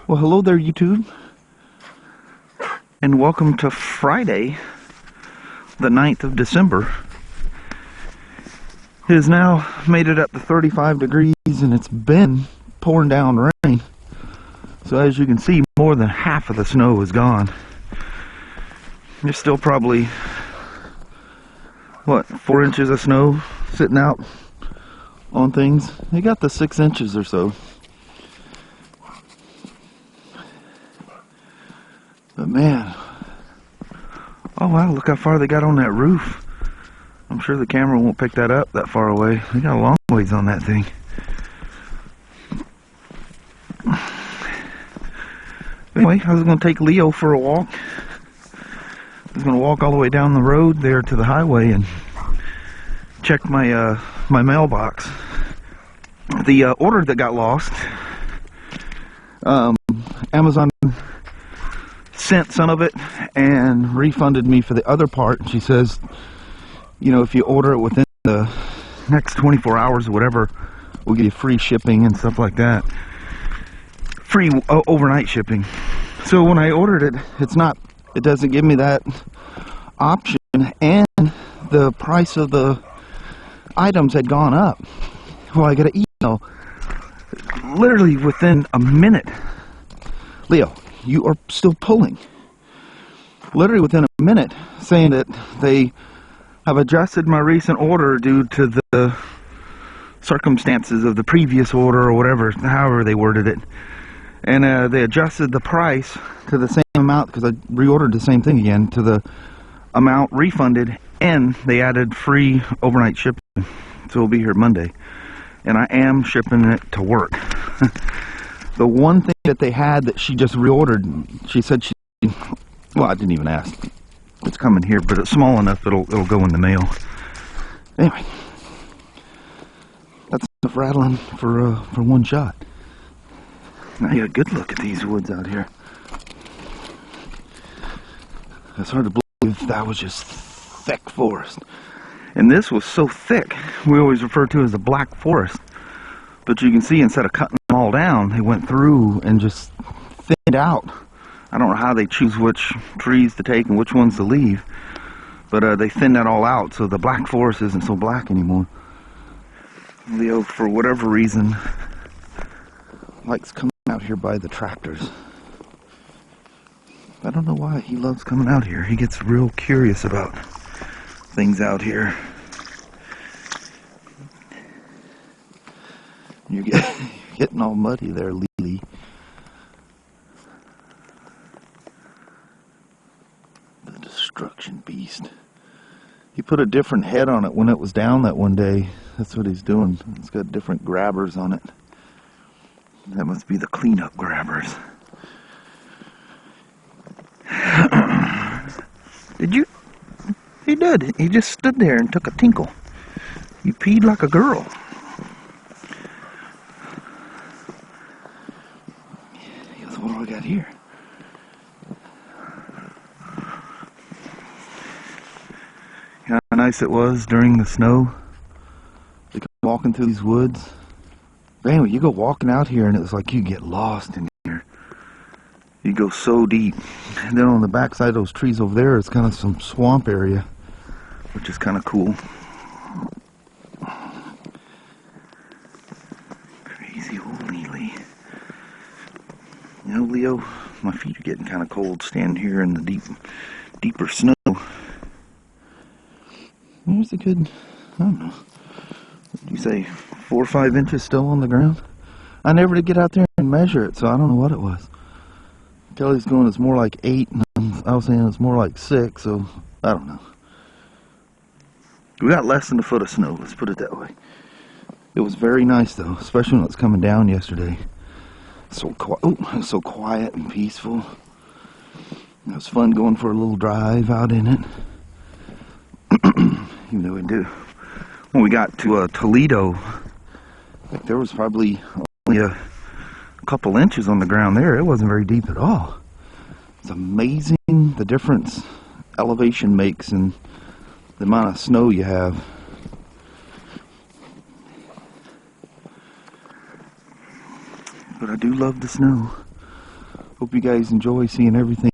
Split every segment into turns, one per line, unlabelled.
Well, hello there, YouTube, and welcome to Friday, the 9th of December. It has now made it up to 35 degrees, and it's been pouring down rain. So as you can see, more than half of the snow is gone. There's still probably, what, 4 inches of snow sitting out on things. They got the 6 inches or so. But man, oh wow, look how far they got on that roof. I'm sure the camera won't pick that up that far away. They got a long ways on that thing. Anyway, I was going to take Leo for a walk. I was going to walk all the way down the road there to the highway and check my my mailbox. The order that got lost, Amazon sent some of it and refunded me for the other part. She says, you know, if you order it within the next 24 hours or whatever, we'll give you free shipping and stuff like that. Free overnight shipping. So when I ordered it, it doesn't give me that option, and the price of the items had gone up. Well, I got an email literally within a minute. Leo, you are still pulling. Literally within a minute, saying that they have adjusted my recent order due to the circumstances of the previous order, or whatever, however they worded it. And they adjusted the price to the same amount, because I reordered the same thing again, to the amount refunded, and they added free overnight shipping. So it'll be here Monday. And I am shipping it to work. The one thing that they had that she just reordered, she said well, I didn't even ask. It's coming here, but it's small enough it'll go in the mail. Anyway, that's enough rattling for one shot. Now you got a good look at these woods out here. It's hard to believe that was just thick forest. And this was so thick, we always refer to it as a black forest. But you can see, instead of cutting them all down, they went through and just thinned out. I don't know how they choose which trees to take and which ones to leave, but they thinned that all out, so the black forest isn't so black anymore. Leo, for whatever reason, likes coming out here by the tractors. I don't know why he loves coming out here. He gets real curious about things out here. You're getting all muddy there, Lily. The destruction beast. He put a different head on it when it was down that one day. That's what he's doing. It's got different grabbers on it. That must be the cleanup grabbers. Did you? He did. He just stood there and took a tinkle. You peed like a girl. What do I got here? How nice it was during the snow. Walking through these woods. But anyway, you go walking out here and it's like you get lost in here. You go so deep. And then on the backside of those trees over there, it's kind of some swamp area, which is kind of cool. Crazy old Lily. You know, Leo, my feet are getting kind of cold standing here in the deeper snow. There's a good, I don't know, what did you say, 4 or 5 inches still on the ground? I never did get out there and measure it, so I don't know what it was. Kelly's going, it's more like 8, and I was saying it's more like 6, so I don't know. We got less than a foot of snow, let's put it that way. It was very nice though, especially when it was coming down yesterday. So quiet and peaceful. It was fun going for a little drive out in it. Even though we do. When we got to Toledo, there was probably only a couple inches on the ground there. It wasn't very deep at all. It's amazing the difference elevation makes and the amount of snow you have. But I do love the snow. Hope you guys enjoy seeing everything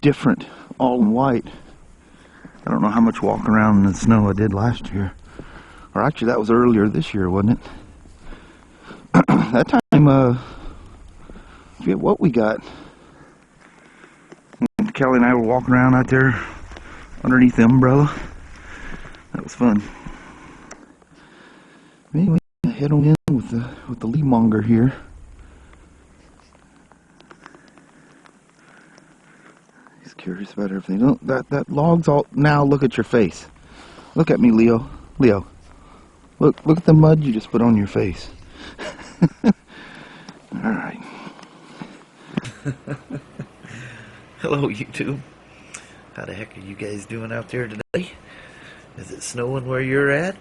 different, all in white. I don't know how much walking around in the snow I did last year. Or actually, that was earlier this year, wasn't it? That time, I forget what we got. Kelly and I were walking around out there underneath the umbrella. That was fun. Anyway, head on in with the lead monger here. He's curious about everything. Don't, that log's all. Now look at your face. Look at me, Leo. Leo. Look at the mud you just put on your face. All right.
Hello, YouTube. How the heck are you guys doing out there today? Is it snowing where you're at?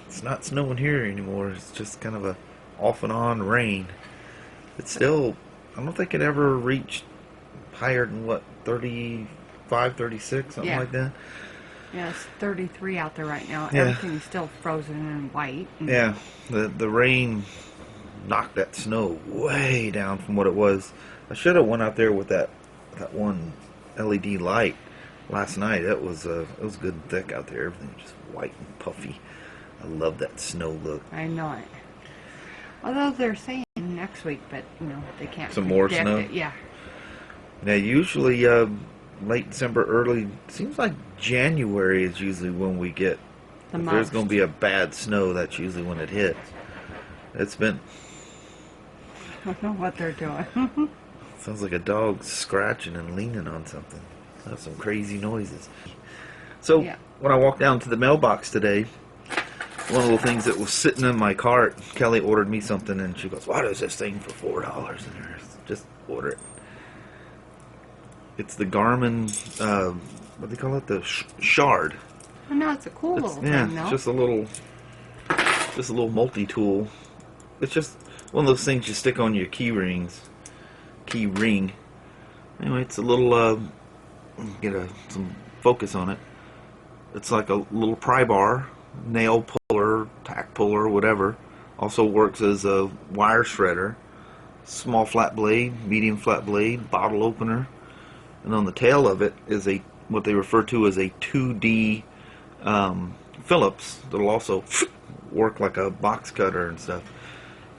It's not snowing here anymore. It's just kind of a off and on rain. It's still, I don't think it ever reached higher than what, 35, 36, something like that.
Yeah, it's 33 out there right now.
Yeah.
Everything's still frozen and white. And
Yeah, the rain knocked that snow way down from what it was. I should have went out there with that one LED light last night. It was good and thick out there. Everything was just white and puffy. I love that snow look.
I know it. Although they're saying next week, but they can't.
Some more
predict
snow?
it. Yeah.
Now usually late December, early, seems like January is usually when we get. If there's going to be a bad snow, that's usually when it hits. It's been.
I don't know what they're doing.
Sounds like a dog scratching and leaning on something. That's some crazy noises. So when I walked down to the mailbox today, one of the things that was sitting in my cart, Kelly ordered me something, and she goes, "What is this thing for $4?" And just order it. It's the Garmin, what do they call it? The Shard.
Oh, no, it's a cool little thing, though.
It's just a little multi-tool. It's just one of those things you stick on your key ring. Anyway, it's a little, get some focus on it. It's like a little pry bar, nail puller, tack puller, whatever. Also works as a wire shredder, small flat blade, medium flat blade, bottle opener. And on the tail of it is what they refer to as a 2D Phillips that'll also work like a box cutter and stuff.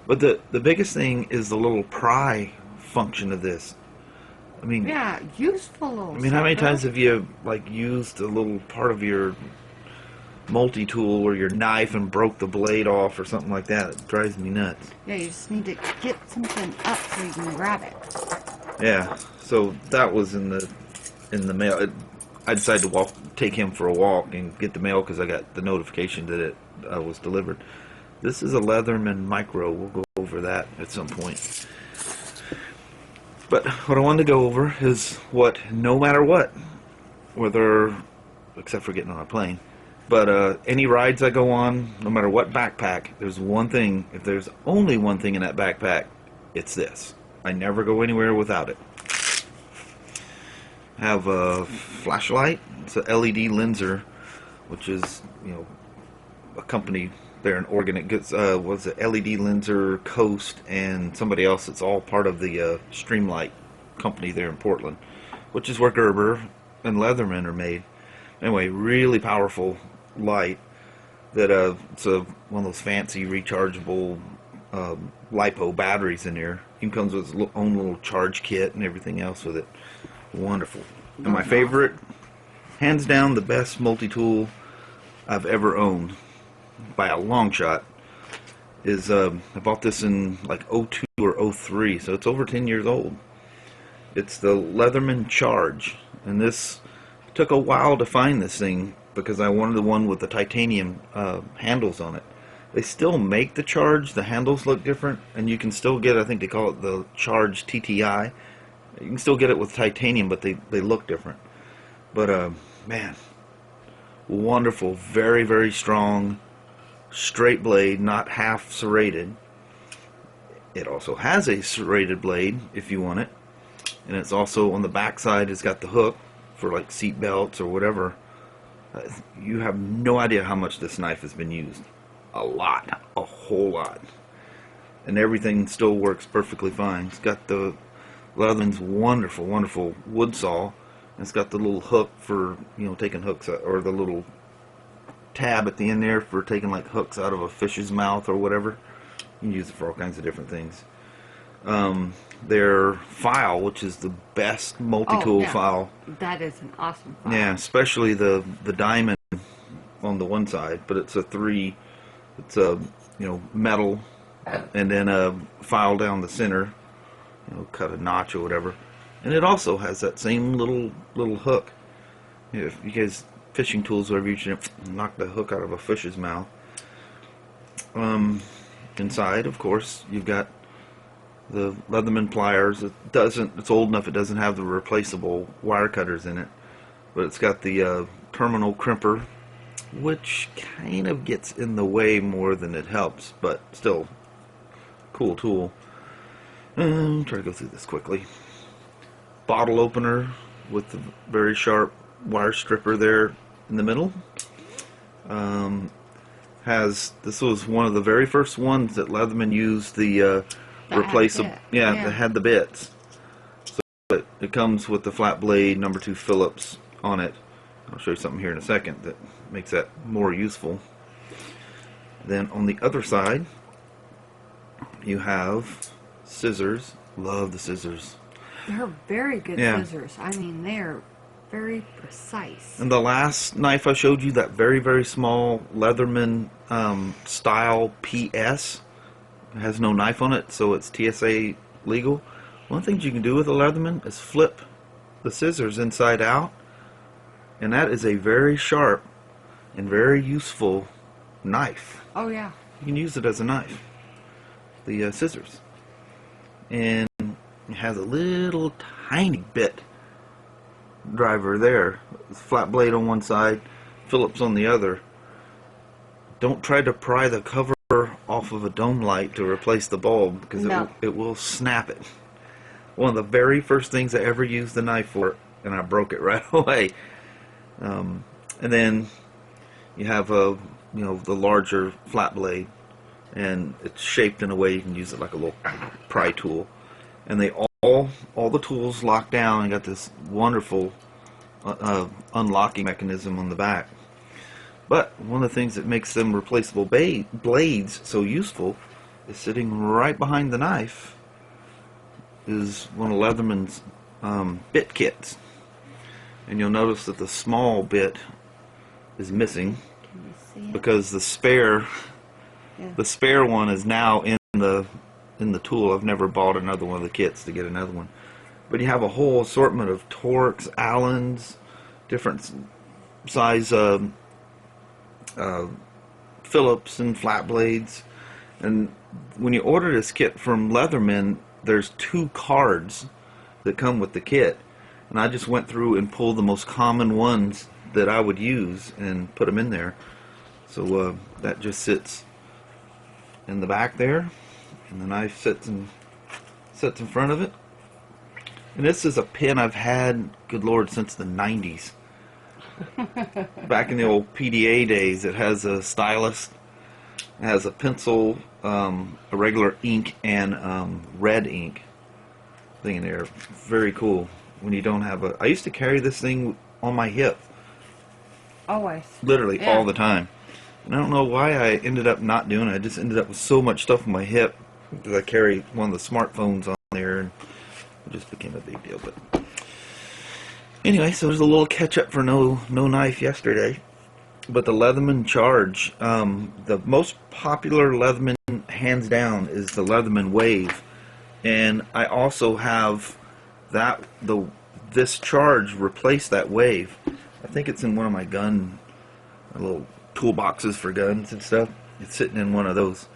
But the biggest thing is the little pry function of this. I mean,
yeah, useful little.
I mean, how many times have you used a little part of your multi-tool or your knife and broke the blade off or something like that? It drives me nuts.
Yeah, you just need to get something up so you can grab it.
Yeah, so that was in the mail. I decided to take him for a walk and get the mail because I got the notification that it was delivered. This is a Leatherman Micro. We'll go over that at some point. But what I wanted to go over is no matter what, whether, except for getting on a plane, but any rides I go on, no matter what backpack, there's one thing, if there's only one thing in that backpack, it's this. I never go anywhere without it. I have a flashlight. It's a LED lenser, which is, a company there in Oregon. It gets was it LED lenser, Coast, and somebody else. It's all part of the Streamlight company there in Portland, which is where Gerber and Leatherman are made. Anyway, really powerful light that it's one of those fancy rechargeable LiPo batteries in there. It comes with its own little charge kit and everything else with it. Wonderful. And my favorite, hands down, the best multi-tool I've ever owned by a long shot is I bought this in like 02 or 03, so it's over 10 years old. It's the Leatherman Charge, and this took a while to find this thing because I wanted the one with the titanium handles on it. They still make the Charge. The handles look different, and you can still get, I think they call it the Charge TTI. You can still get it with titanium, but they look different. But man, wonderful, very, very strong, straight blade, not half serrated. It also has a serrated blade if you want it, and it's also on the back side. It's got the hook for like seat belts or whatever. You have no idea how much this knife has been used. A lot, a whole lot. and everything still works perfectly fine. It's got the Leatherman's wonderful, wonderful wood saw. And it's got the little hook for, you know, taking hooks out, or the little tab at the end there for taking like hooks out of a fish's mouth or whatever. You can use it for all kinds of different things. Their file, which is the best multi-tool file.
That is an awesome file.
Yeah, especially the diamond on the one side, but it's a metal, and then a file down the center, you know, cut a notch or whatever. And it also has that same little hook. You know, if you guys fishing tools, whatever, you should knock the hook out of a fish's mouth. Inside, of course, you've got the Leatherman pliers. It's old enough it doesn't have the replaceable wire cutters in it, but it's got the terminal crimper, which kind of gets in the way more than it helps, but still cool tool. Try to go through this quickly. Bottle opener with the very sharp wire stripper there in the middle. This was one of the very first ones that Leatherman used the replaceable. That had the bits. So it comes with the flat blade #2 Phillips on it. I'll show you something here in a second that makes that more useful. Then on the other side, you have scissors. Love the scissors.
They're very good scissors. I mean, they're very precise.
And the last knife I showed you, that very, very small Leatherman style PS, has no knife on it, so it's TSA legal. One of the things you can do with a Leatherman is flip the scissors inside out, and that is a very sharp and very useful knife.
Oh yeah.
You can use it as a knife. The scissors. And it has a little tiny bit driver there. Flat blade on one side, Phillips on the other. Don't try to pry the cover off of a dome light to replace the bulb, because it will snap it. One of the very first things I ever used the knife for, and I broke it right away. And then you have the larger flat blade, and it's shaped in a way you can use it like a little pry tool. And they all the tools lock down and got this wonderful unlocking mechanism on the back. But one of the things that makes them replaceable blades so useful is sitting right behind the knife is one of Leatherman's bit kits. And you'll notice that the small bit is missing because the spare one is now in the tool. I've never bought another one of the kits to get another one. But you have a whole assortment of Torx, Allens, different size Phillips and flat blades. And when you order this kit from Leatherman, there's 2 cards that come with the kit. And I just went through and pulled the most common ones that I would use and put them in there. So that just sits in the back there, and the knife sits in front of it. And this is a pen I've had, good Lord, since the 90s. Back in the old PDA days, it has a stylus, it has a pencil, a regular ink, and red ink thing in there. Very cool. When you don't have I used to carry this thing on my hip.
Always.
Literally all the time. And I don't know why I ended up not doing it. I just ended up with so much stuff on my hip that I carry one of the smartphones on there, and it just became a big deal. But anyway, so there's a little catch up for no knife yesterday. But the Leatherman Charge, the most popular Leatherman, hands down, is the Leatherman Wave. And I also have this Charge replaced that Wave. I think it's in one of my little toolboxes for guns and stuff. It's sitting in one of those.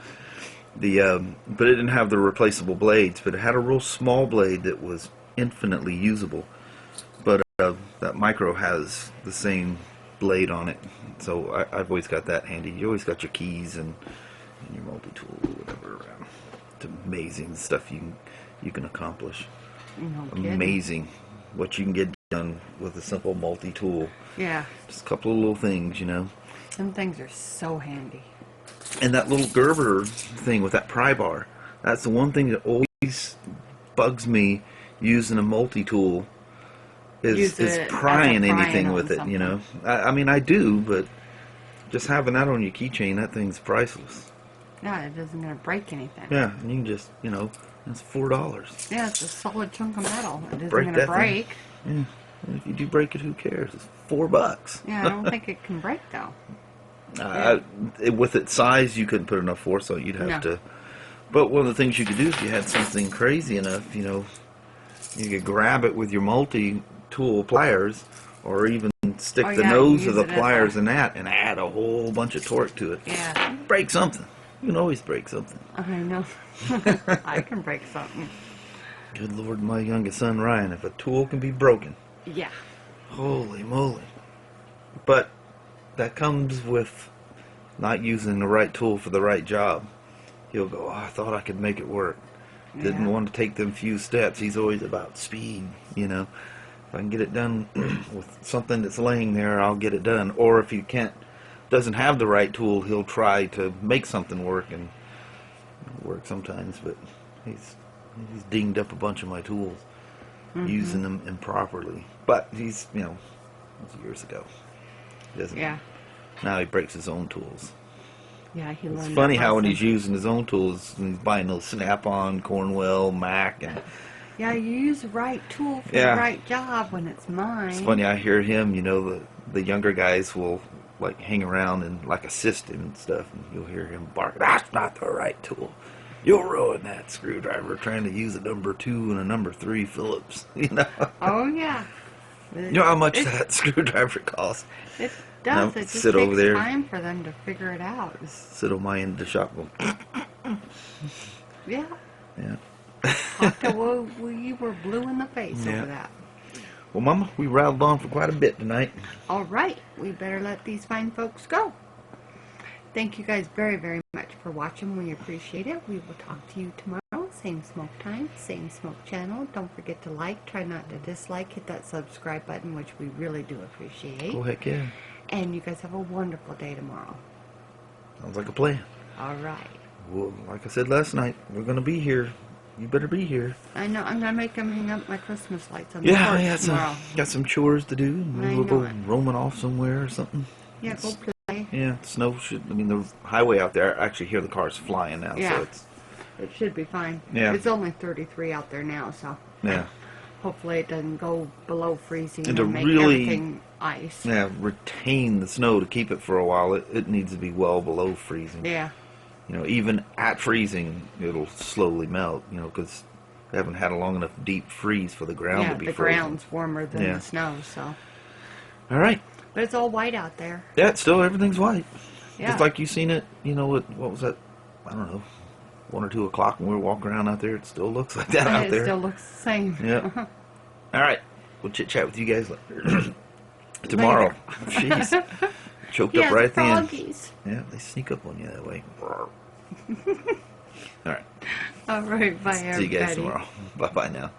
But it didn't have the replaceable blades, but it had a real small blade that was infinitely usable. But that Micro has the same blade on it, so I've always got that handy. You always got your keys and your multi-tool or whatever around. It's amazing stuff you can accomplish.
No
amazing what you can get done with a simple multi-tool.
Yeah.
Just a couple of little things, you know.
Some things are so handy.
And that little Gerber thing with that pry bar, That's the one thing that always bugs me using a multi-tool is prying anything with it, you know. I mean, I do, but just having that on your keychain, that thing's priceless.
Yeah, it isn't going to break anything.
Yeah, and you can just, you know, it's $4.
Yeah, it's a solid chunk of metal. It isn't
Break
going to
that
break.
thing. Yeah. And if you do break it, who cares? It's $4.
Yeah, I don't think it can break, though.
With its size, you couldn't put enough force on it. You'd have to. But one of the things you could do if you had something crazy enough, you know, you could grab it with your multi-tool pliers, or even stick the nose of the pliers in that and add a whole bunch of torque to it.
Yeah.
Break something. You can always break something.
I know. I can break something.
Good Lord, my youngest son Ryan, if a tool can be broken.
Yeah.
Holy moly. But that comes with not using the right tool for the right job. He'll go, oh, I thought I could make it work. Didn't want to take them few steps. He's always about speed, you know. If I can get it done with something that's laying there, I'll get it done. Or if he doesn't have the right tool, he'll try to make something work, and it'll work sometimes. But he's dinged up a bunch of my tools, using them improperly. But he's, you know, it was years ago. He doesn't.
Yeah.
Now he breaks his own tools.
Yeah, he learned.
It's funny how when he's using his own tools, he's buying those Snap-on, Cornwell, Mac, and
yeah, you use the right tool for the right job when it's mine.
It's funny, I hear him, you know, the younger guys will like hang around and like assist him and stuff, and you'll hear him bark, that's not the right tool. You'll ruin that screwdriver trying to use a number 2 and a number 3 Phillips, you know.
Oh yeah.
You know how much that screwdriver costs?
It does. It just
sit over there,
time for them to figure it out.
Sit on my end of the shop going,
yeah.
Yeah.
We were blue in the face over that.
Well, Mama, we rattled on for quite a bit tonight.
All right. We better let these fine folks go. Thank you guys very, very much for watching. We appreciate it. We will talk to you tomorrow. Same smoke time, same smoke channel. Don't forget to like. Try not to dislike. Hit that subscribe button, which we really do appreciate.
Oh, heck yeah.
And you guys have a wonderful day tomorrow.
Sounds like a plan.
All right.
Well, like I said last night, we're going to be here. You better be here.
I know. I'm going to make them hang up my Christmas lights on the porch tomorrow.
Got some chores to do. Maybe we'll go roaming off somewhere or something.
Yeah, go play.
Yeah, snow should... I mean, the highway out there, I actually hear the cars flying now, so it's...
It should be fine.
Yeah.
It's only 33 out there now, so...
Yeah.
Hopefully it doesn't go below freezing
and
and
to
make
really,
everything ice.
Yeah, retain the snow to keep it for a while. It needs to be well below freezing.
Yeah.
You know, even at freezing, it'll slowly melt, you know, because they haven't had a long enough deep freeze for the ground to be frozen.
Yeah, the ground's warmer than the snow, so...
All right.
But it's all white out there.
Yeah, it's still, everything's white.
Yeah.
Just like you seen it, you know, what was that? I don't know, 1 or 2 o'clock when we were walking around out there. It still looks like that out there.
It still looks the same.
Yeah. All right. We'll chit-chat with you guys later. Tomorrow. Jeez. Choked up right at the end. Yeah, they sneak up on you that way. All right.
All right. Bye, everybody.
See you guys tomorrow. Bye-bye now.